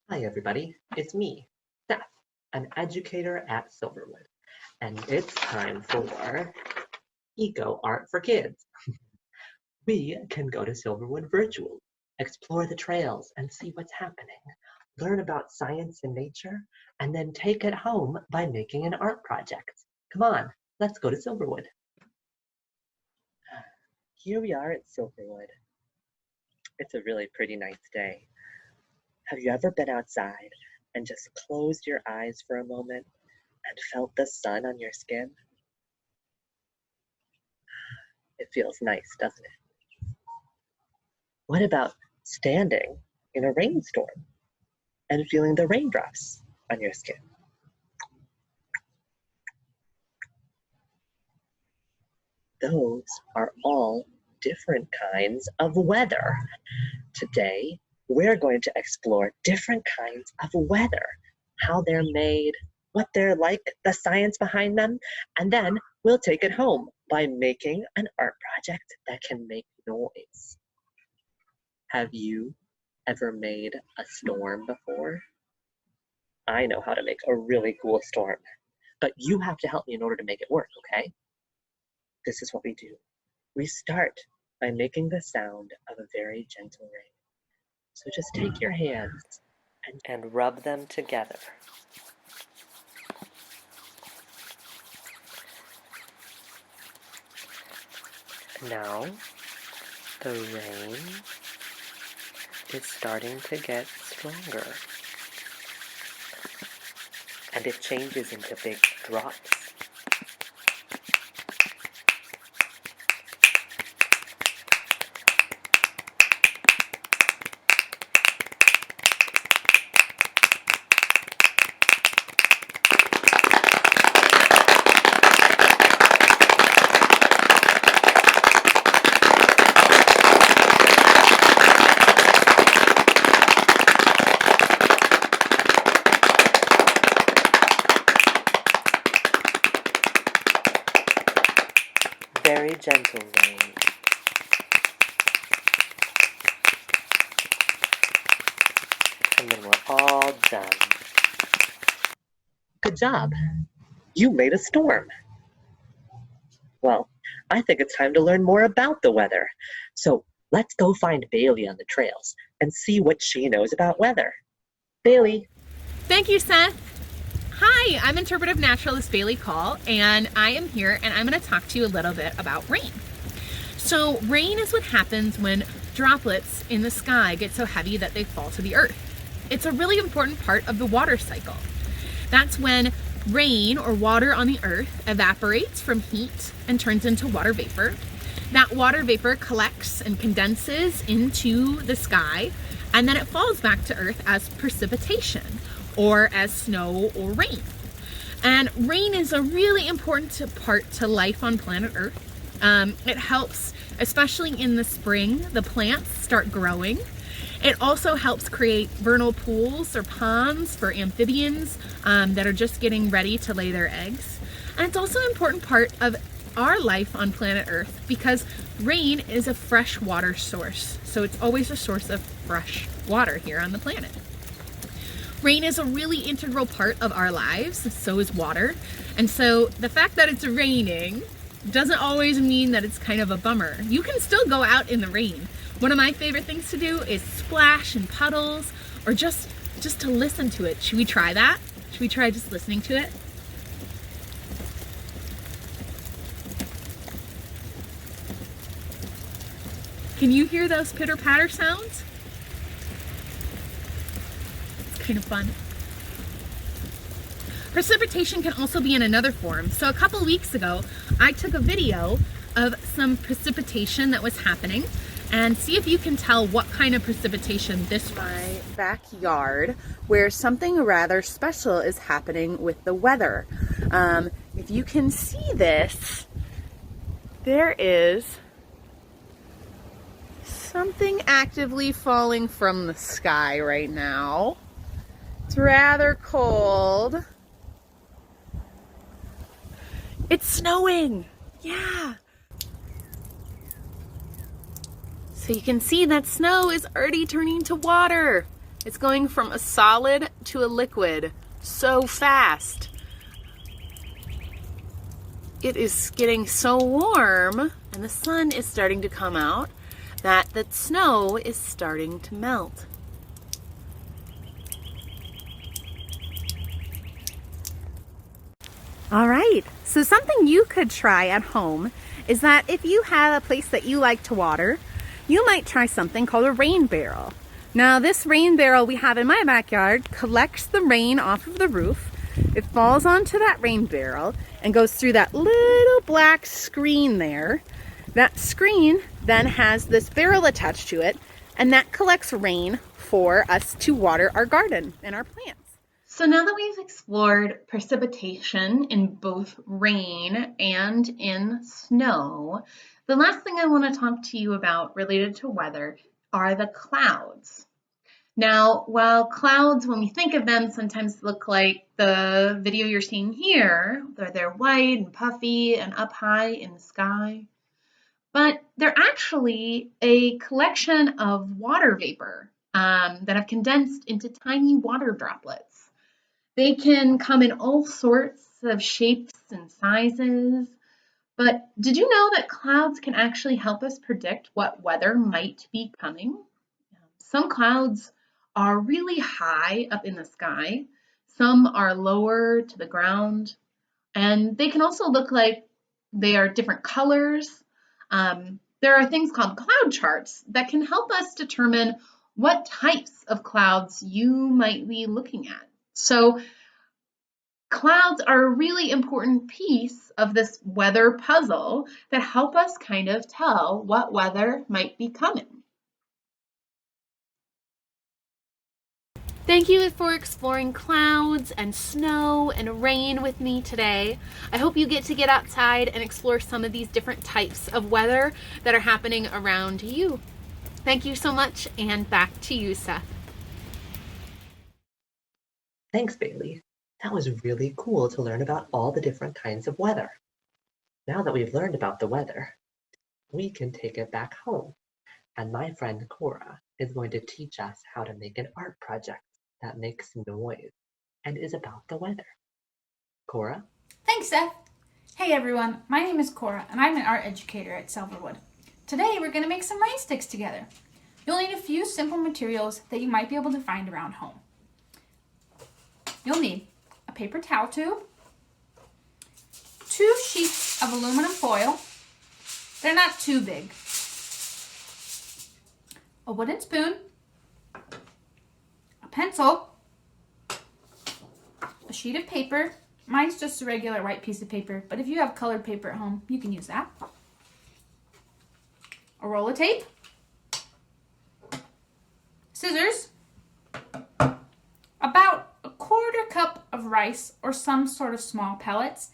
Hi everybody, it's me, Seth, an educator at Silverwood, and it's time for Eco Art for Kids. We can go to Silverwood virtually, explore the trails and see what's happening, learn about science and nature, and then take it home by making an art project. Come on, let's go to Silverwood. Here we are at Silverwood. It's a really pretty nice day. Have you ever been outside and just closed your eyes for a moment and felt the sun on your skin? It feels nice, doesn't it? What about standing in a rainstorm and feeling the raindrops on your skin? Those are all different kinds of weather. Today, we're going to explore different kinds of weather, how they're made, what they're like, the science behind them, and then we'll take it home by making an art project that can make noise. Have you ever made a storm before? I know how to make a really cool storm, but you have to help me in order to make it work, okay? This is what we do. We start by making the sound of a very gentle rain. So just take your hands and rub them together. Now, the rain is starting to get stronger, and it changes into big drops. Very gentle rain. And then we're all done. Good job. You made a storm. Well, I think it's time to learn more about the weather. So let's go find Bailey on the trails and see what she knows about weather. Bailey. Thank you, Seth. Hi, I'm interpretive naturalist Bailey Call, and I am here and I'm going to talk to you a little bit about rain. So rain is what happens when droplets in the sky get so heavy that they fall to the earth. It's a really important part of the water cycle. That's when rain or water on the earth evaporates from heat and turns into water vapor. That water vapor collects and condenses into the sky, and then it falls back to earth as precipitation, or as snow or rain. And rain is a really important part to life on planet Earth. It helps, especially in the spring, the plants start growing. It also helps create vernal pools or ponds for amphibians that are just getting ready to lay their eggs. And it's also an important part of our life on planet Earth because rain is a fresh water source. So it's always a source of fresh water here on the planet. Rain is a really integral part of our lives, so is water. And so the fact that it's raining doesn't always mean that it's kind of a bummer. You can still go out in the rain. One of my favorite things to do is splash in puddles or just to listen to it. Should we try that? Should we try just listening to it? Can you hear those pitter-patter sounds? Kind of fun. Precipitation can also be in another form. So a couple weeks ago, I took a video of some precipitation that was happening, and see if you can tell what kind of precipitation this was. My backyard, where something rather special is happening with the weather. If you can see this, there is something actively falling from the sky right now. It's rather cold. It's snowing. Yeah. So you can see that snow is already turning to water. It's going from a solid to a liquid so fast. It is getting so warm and the sun is starting to come out that the snow is starting to melt. All right, so something you could try at home is that if you have a place that you like to water, you might try something called a rain barrel. Now this rain barrel we have in my backyard collects the rain off of the roof. It falls onto that rain barrel and goes through that little black screen there. That screen then has this barrel attached to it, and that collects rain for us to water our garden and our plants. So now that we've explored precipitation in both rain and in snow, the last thing I want to talk to you about related to weather are the clouds. Now, while clouds, when we think of them, sometimes look like the video you're seeing here, they're white and puffy and up high in the sky, but they're actually a collection of water vapor that have condensed into tiny water droplets. They can come in all sorts of shapes and sizes, but did you know that clouds can actually help us predict what weather might be coming? Some clouds are really high up in the sky, some are lower to the ground, and they can also look like they are different colors. There are things called cloud charts that can help us determine what types of clouds you might be looking at. So clouds are a really important piece of this weather puzzle that help us kind of tell what weather might be coming. Thank you for exploring clouds and snow and rain with me today. I hope you get to get outside and explore some of these different types of weather that are happening around you. Thank you so much, and back to you, Seth. Thanks, Bailey. That was really cool to learn about all the different kinds of weather. Now that we've learned about the weather, we can take it back home. And my friend Cora is going to teach us how to make an art project that makes noise and is about the weather. Cora? Thanks, Seth. Hey everyone, my name is Cora and I'm an art educator at Silverwood. Today we're going to make some rain sticks together. You'll need a few simple materials that you might be able to find around home. You'll need a paper towel tube, 2 sheets of aluminum foil. They're not too big. A wooden spoon, a pencil, a sheet of paper. Mine's just a regular white piece of paper, but if you have colored paper at home, you can use that. A roll of tape, scissors, about a 1/4 cup of rice or some sort of small pellets.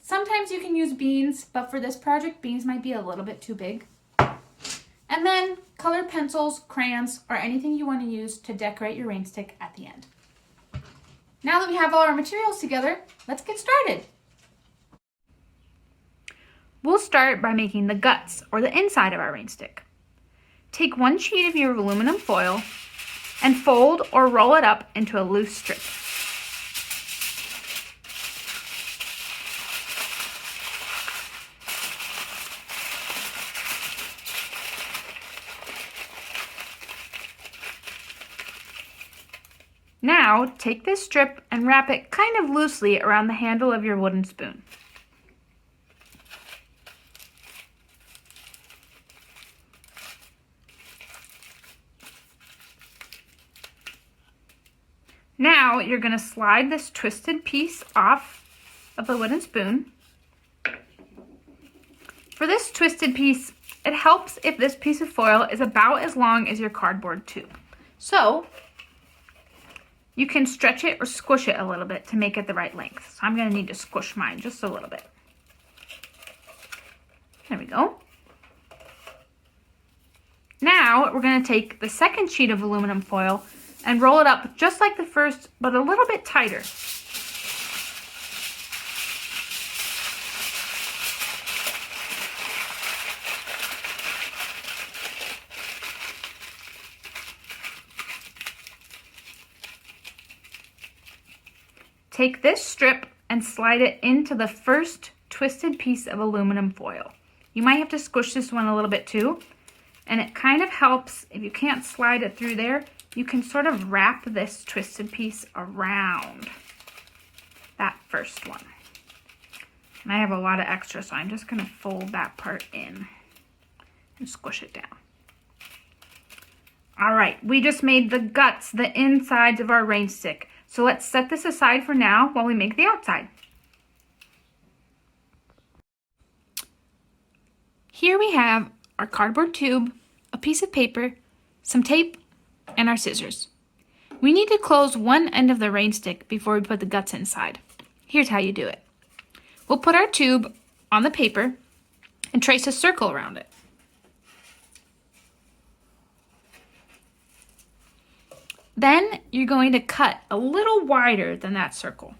Sometimes you can use beans, but for this project, beans might be a little bit too big. And then colored pencils, crayons, or anything you want to use to decorate your rain stick at the end. Now that we have all our materials together, let's get started. We'll start by making the guts, or the inside of our rain stick. Take 1 sheet of your aluminum foil and fold or roll it up into a loose strip. Now, take this strip and wrap it kind of loosely around the handle of your wooden spoon. Now, you're going to slide this twisted piece off of the wooden spoon. For this twisted piece, it helps if this piece of foil is about as long as your cardboard tube. So, you can stretch it or squish it a little bit to make it the right length. So I'm going to need to squish mine just a little bit. There we go. Now we're going to take the second sheet of aluminum foil and roll it up just like the first, but a little bit tighter. take this strip and slide it into the first twisted piece of aluminum foil. You might have to squish this one a little bit too, and it kind of helps. If you can't slide it through there, you can sort of wrap this twisted piece around that first one. And I have a lot of extra, so I'm just gonna fold that part in and squish it down. All right, we just made the guts, the insides of our rain stick. So let's set this aside for now while we make the outside. Here we have our cardboard tube, a piece of paper, some tape, and our scissors. We need to close one end of the rain stick before we put the guts inside. Here's how you do it. We'll put our tube on the paper and trace a circle around it. Then you're going to cut a little wider than that circle.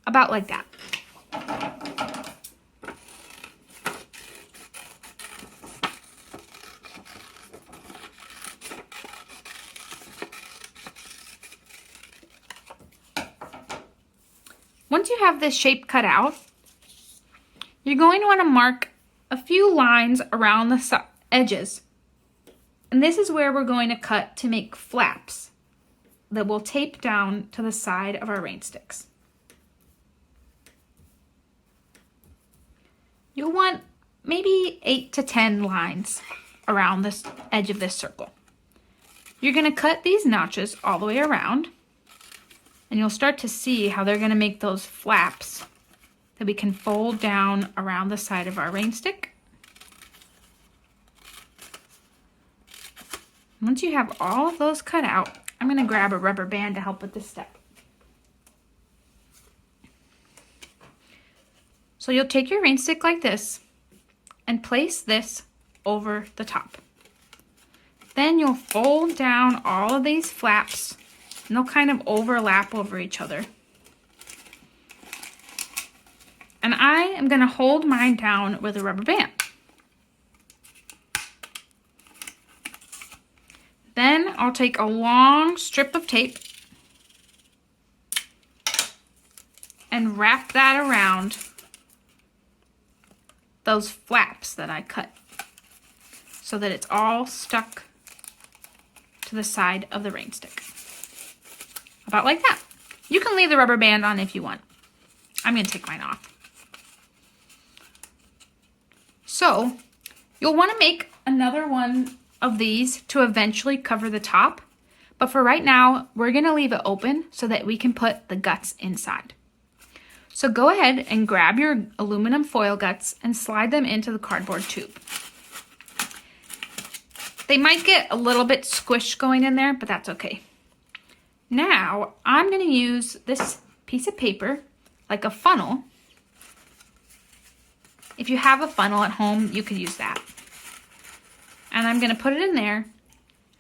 About like that. Once you have this shape cut out, you're going to want to mark a few lines around the edges. And this is where we're going to cut to make flaps that will tape down to the side of our rain sticks. You'll want maybe 8 to 10 lines around this edge of this circle. You're going to cut these notches all the way around, and you'll start to see how they're going to make those flaps that we can fold down around the side of our rain stick. Once you have all of those cut out, I'm going to grab a rubber band to help with this step. So you'll take your rain stick like this and place this over the top. Then you'll fold down all of these flaps, and they'll kind of overlap over each other. And I am going to hold mine down with a rubber band. Then I'll take a long strip of tape and wrap that around those flaps that I cut so that it's all stuck to the side of the rain stick. About like that. You can leave the rubber band on if you want. I'm going to take mine off. So you'll want to make another one of these to eventually cover the top, but for right now we're going to leave it open so that we can put the guts inside. So go ahead and grab your aluminum foil guts and slide them into the cardboard tube. They might get a little bit squished going in there, but that's okay. Now I'm going to use this piece of paper like a funnel. If you have a funnel at home, you could use that. And I'm going to put it in there,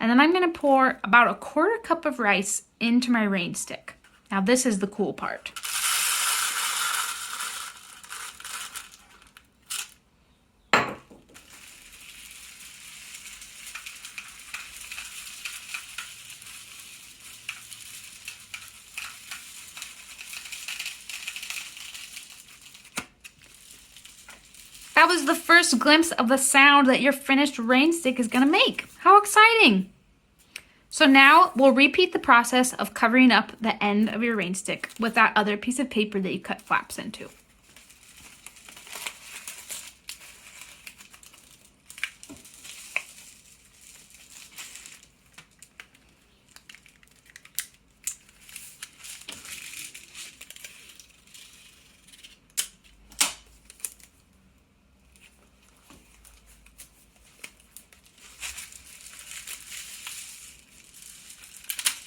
and then I'm going to pour about a 1/4 cup of rice into my rain stick. Now this is the cool part. That was the first glimpse of the sound that your finished rain stick is going to make. How exciting! So now we'll repeat the process of covering up the end of your rain stick with that other piece of paper that you cut flaps into.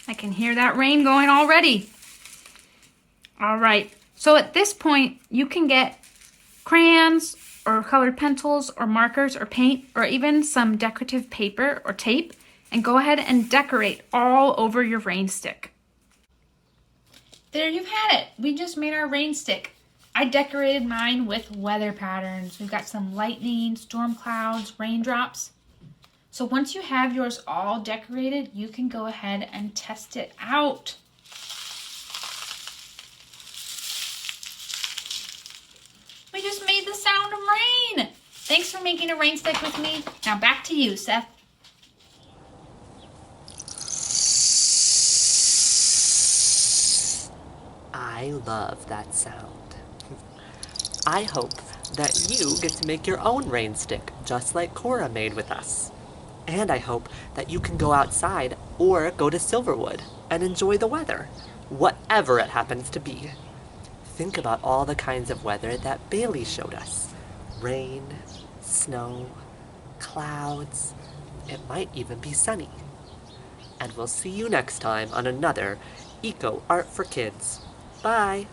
I can hear that rain going already. All right, so at this point, you can get crayons or colored pencils or markers or paint or even some decorative paper or tape and go ahead and decorate all over your rain stick. There you've had it. We just made our rain stick. I decorated mine with weather patterns. We've got some lightning, storm clouds, raindrops. So once you have yours all decorated, you can go ahead and test it out. Thanks for making a rain stick with me. Now back to you, Seth. I love that sound. I hope that you get to make your own rain stick, just like Cora made with us. And I hope that you can go outside or go to Silverwood and enjoy the weather, whatever it happens to be. Think about all the kinds of weather that Bailey showed us. Rain, snow, clouds, it might even be sunny. And we'll see you next time on another Eco Art for Kids. Bye!